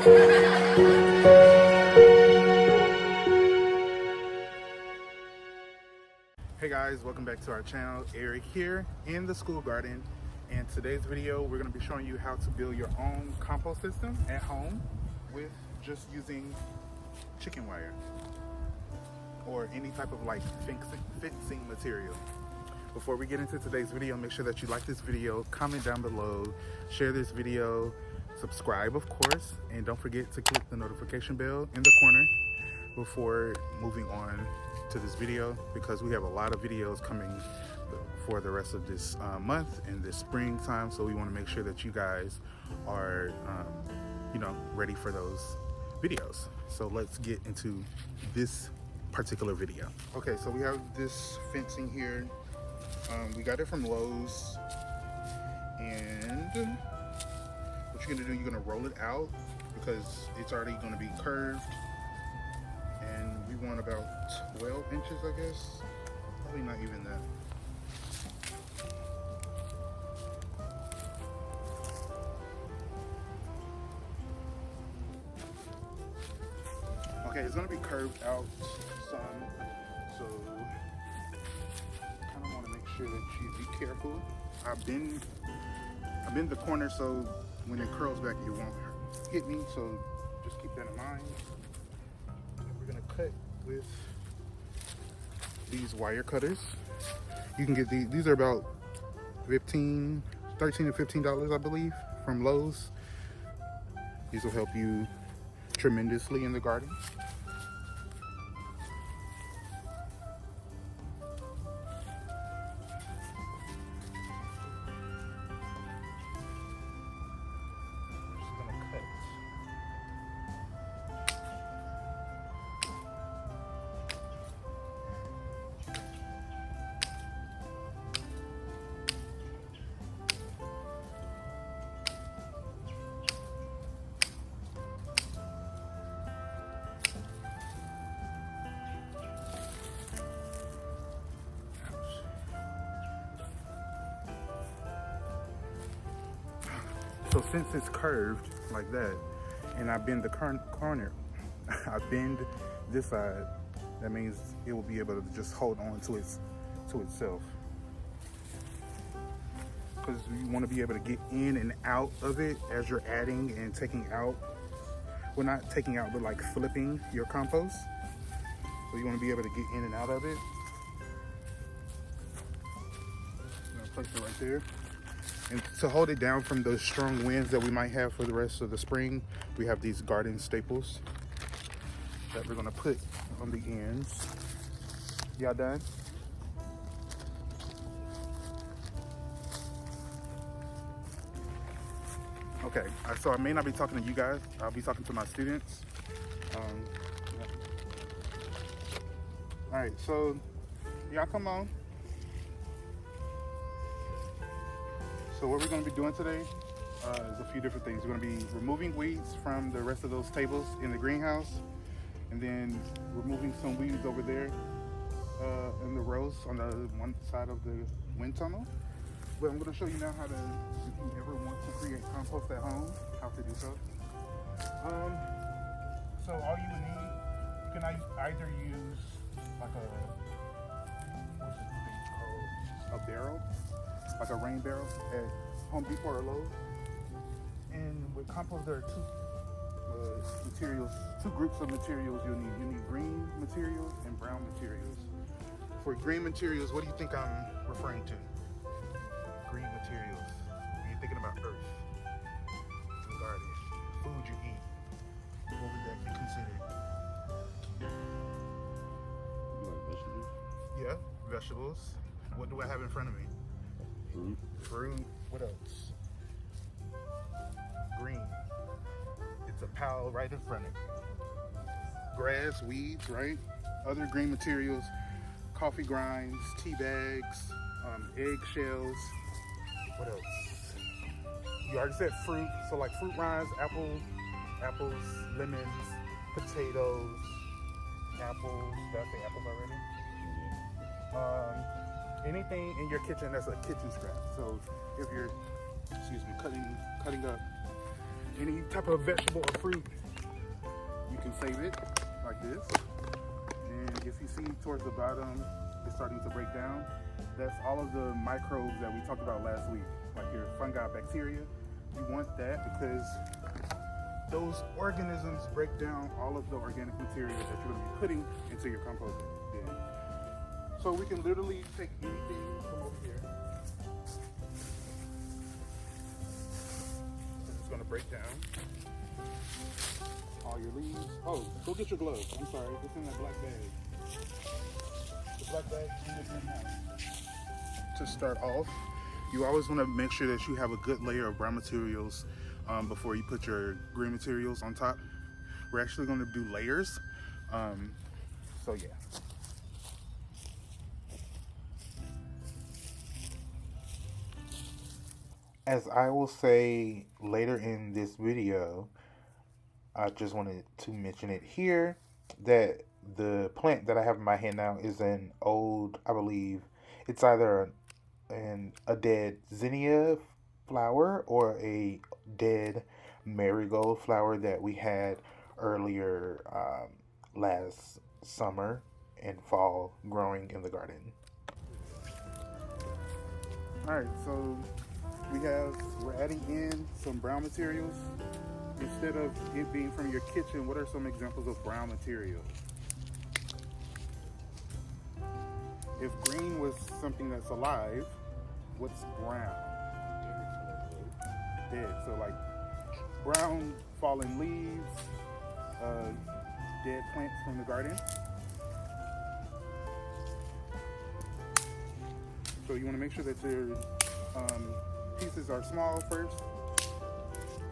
Hey guys, welcome back to our channel. Eric here in the school garden. In today's video, we're going to be showing you how to build your own compost system at home with just using chicken wire or any type of like fencing material. Before we get into today's video, make sure that you like this video, comment down below, share this video, subscribe of course, and don't forget to click the notification bell in the corner before moving on to this video, because we have a lot of videos coming for the rest of this month and this springtime. So we want to make sure that you guys are ready for those videos. So let's get into this particular video. Okay, so we have this fencing here. We got it from Lowe's, and what you're gonna do, you're gonna roll it out because it's already gonna be curved, and we want about 12 inches, I guess. Probably not even that. Okay, it's gonna be curved out some, so kind of want to make sure that you be careful. I've been the corner, so when it curls back, it won't hit me. So just keep that in mind. We're gonna cut with these wire cutters. You can get these are about $13 to $15, I believe, from Lowe's. These will help you tremendously in the garden. So since it's curved like that, and I bend the corner, I bend this side, that means it will be able to just hold on to itself. Because you want to be able to get in and out of it as you're adding and taking out. Well, not taking out, but like flipping your compost. So you want to be able to get in and out of it. I'm gonna place it right there. And to hold it down from those strong winds that we might have for the rest of the spring, we have these garden staples that we're gonna put on the ends. Y'all done? Okay, so I may not be talking to you guys. I'll be talking to my students. All right, so y'all come on. So what we're going to be doing today is a few different things. We're going to be removing weeds from the rest of those tables in the greenhouse, and then removing some weeds over there in the rows on the one side of the wind tunnel. But I'm going to show you now how to, if you ever want to create compost at home, how to do so. So all you would need, you can either use like what's this thing called? A barrel. Like a rain barrel at Home Depot or Lowe's. And with compost, there are two groups of materials you'll need. You need green materials and brown materials. For green materials, what do you think I'm referring to? Green materials. When you're thinking about earth, the garden, food you eat, what would that be considered? Like vegetables? Yeah, vegetables. What do I have in front of me? Fruit. What else? Green. It's a pile right in front of you. Grass, weeds, right? Other green materials, coffee grinds, tea bags, egg shells. What else? You already said fruit, so like fruit rinds, apples, lemons, potatoes, apples. Did I say apples already? Anything in your kitchen that's a kitchen scrap. So if you're, cutting up any type of vegetable or fruit, you can save it like this. And if you see towards the bottom, it's starting to break down. That's all of the microbes that we talked about last week, like your fungi, bacteria. You want that because those organisms break down all of the organic material that you're going to be putting into your compost bin. So we can literally take anything from over here. It's going to break down all your leaves. Oh, go get your gloves. I'm sorry, it's in that black bag. The black bag in the greenhouse. To start off, you always want to make sure that you have a good layer of brown materials before you put your green materials on top. We're actually going to do layers. So yeah. As I will say later in this video, I just wanted to mention it here that the plant that I have in my hand now is an old, I believe, it's either a dead zinnia flower or a dead marigold flower that we had earlier last summer and fall growing in the garden. Alright, so we're adding in some brown materials. Instead of it being from your kitchen, what are some examples of brown materials? If green was something that's alive, what's brown? Dead. So like brown fallen leaves, dead plants from the garden. So you want to make sure that your pieces are small first.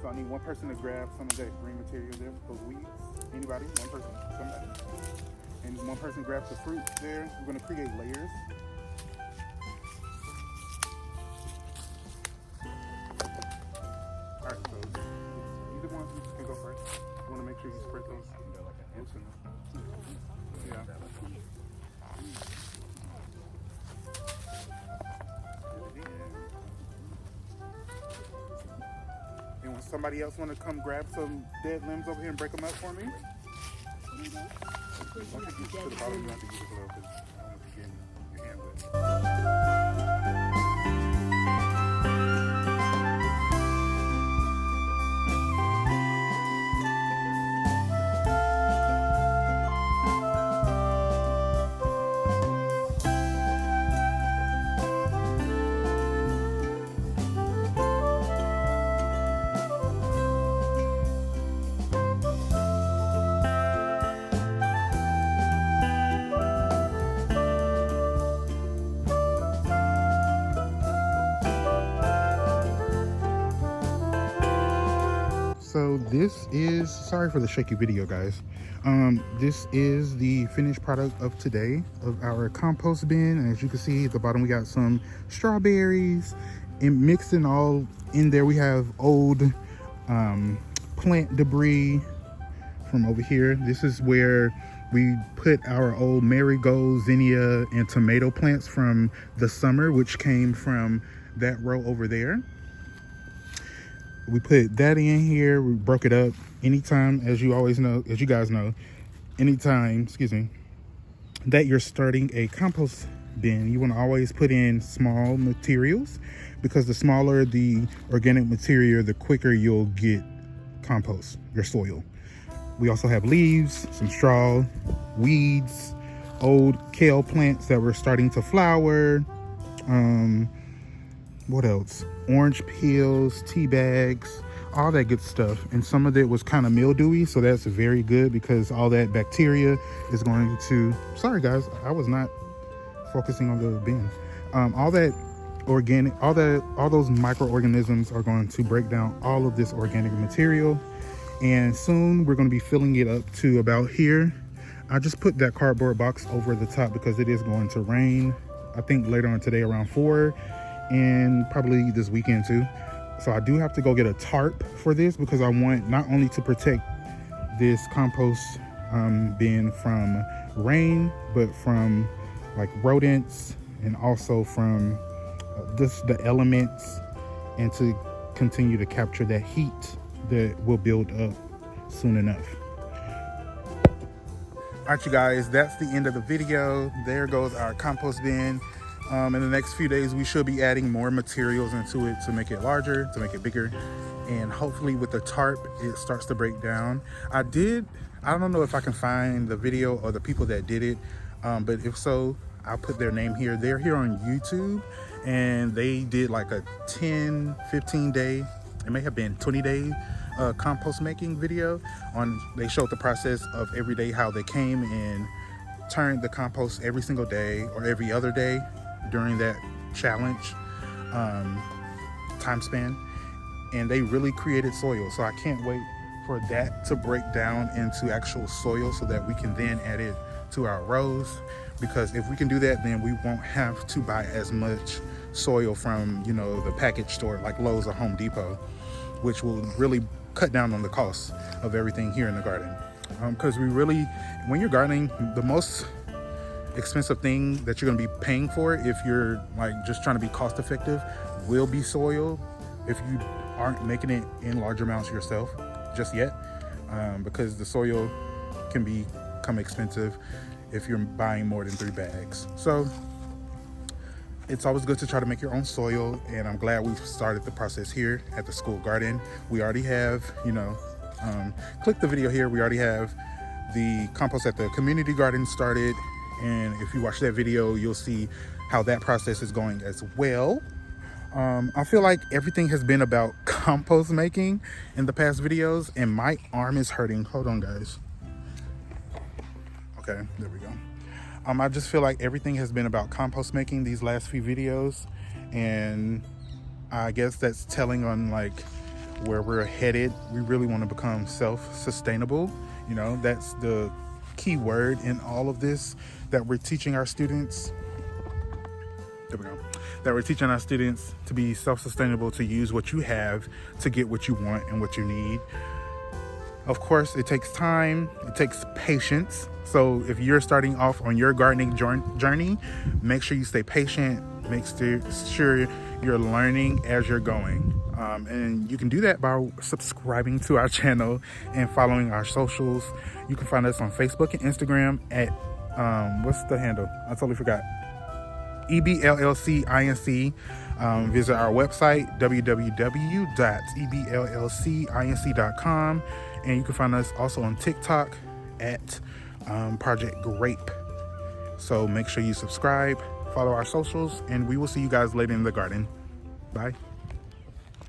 So I need one person to grab some of that green material there, those weeds. Anybody? One person? Somebody. And one person grabs the fruit there. We're going to create layers. Alright, so either one can go first. You want to make sure you spread those into them. Yeah. And when somebody else want to come grab some dead limbs over here and break them up for me? Once you get to the bottom, you have to use a glove because I don't want you getting your hand wet. So this is, sorry for the shaky video guys, this is the finished product of today of our compost bin. And as you can see at the bottom we got some strawberries, and mixing all in there we have old plant debris from over here. This is where we put our old marigold, zinnia, and tomato plants from the summer, which came from that row over there. We put that in here. We broke it up. Anytime, as you guys know, anytime, that you're starting a compost bin, you want to always put in small materials, because the smaller the organic material, the quicker you'll get compost, your soil. We also have leaves, some straw, weeds, old kale plants that were starting to flower. What else? Orange peels, tea bags, all that good stuff. And some of it was kind of mildewy, so that's very good because all that bacteria is going to, sorry guys, I was not focusing on the bin. All that organic, all those microorganisms are going to break down all of this organic material. And soon we're going to be filling it up to about here. I just put that cardboard box over the top because it is going to rain, I think later on today around 4, and probably this weekend too. So I do have to go get a tarp for this because I want not only to protect this compost bin from rain, but from like rodents, and also from just the elements, and to continue to capture that heat that will build up soon enough. All right, you guys, that's the end of the video. There goes our compost bin. In the next few days, we should be adding more materials into it to make it larger, to make it bigger. And hopefully with the tarp, it starts to break down. I don't know if I can find the video or the people that did it. But if so, I'll put their name here. They're here on YouTube, and they did like a 10, 15 day, it may have been 20 day compost making video. They showed the process of every day, how they came and turned the compost every single day or every other day during that challenge time span. And they really created soil. So I can't wait for that to break down into actual soil so that we can then add it to our rows. Because if we can do that, then we won't have to buy as much soil from, you know, the package store like Lowe's or Home Depot, which will really cut down on the cost of everything here in the garden. Because when you're gardening, the most expensive thing that you're gonna be paying for, if you're like just trying to be cost effective, will be soil, if you aren't making it in large amounts yourself just yet, because the soil can become expensive if you're buying more than 3 bags. So it's always good to try to make your own soil, and I'm glad we've started the process here at the school garden. We already have, click the video here, we already have the compost at the community garden started, and if you watch that video, you'll see how that process is going as well. I feel like everything has been about compost making in the past videos, and my arm is hurting. Hold on, guys. Okay, there we go. I just feel like everything has been about compost making these last few videos, and I guess that's telling on like where we're headed. We really want to become self-sustainable. You know, that's the key word in all of this that we're teaching our students. There we go. That we're teaching our students to be self-sustainable, to use what you have to get what you want and what you need. Of course, it takes time, it takes patience. So if you're starting off on your gardening journey, make sure you stay patient, make sure you're learning as you're going. And you can do that by subscribing to our channel and following our socials. You can find us on Facebook and Instagram at, what's the handle? I totally forgot. EBLLC INC. Visit our website, www.eblllcinc.com. And you can find us also on TikTok at Project Grape. So make sure you subscribe, follow our socials, and we will see you guys later in the garden. Bye.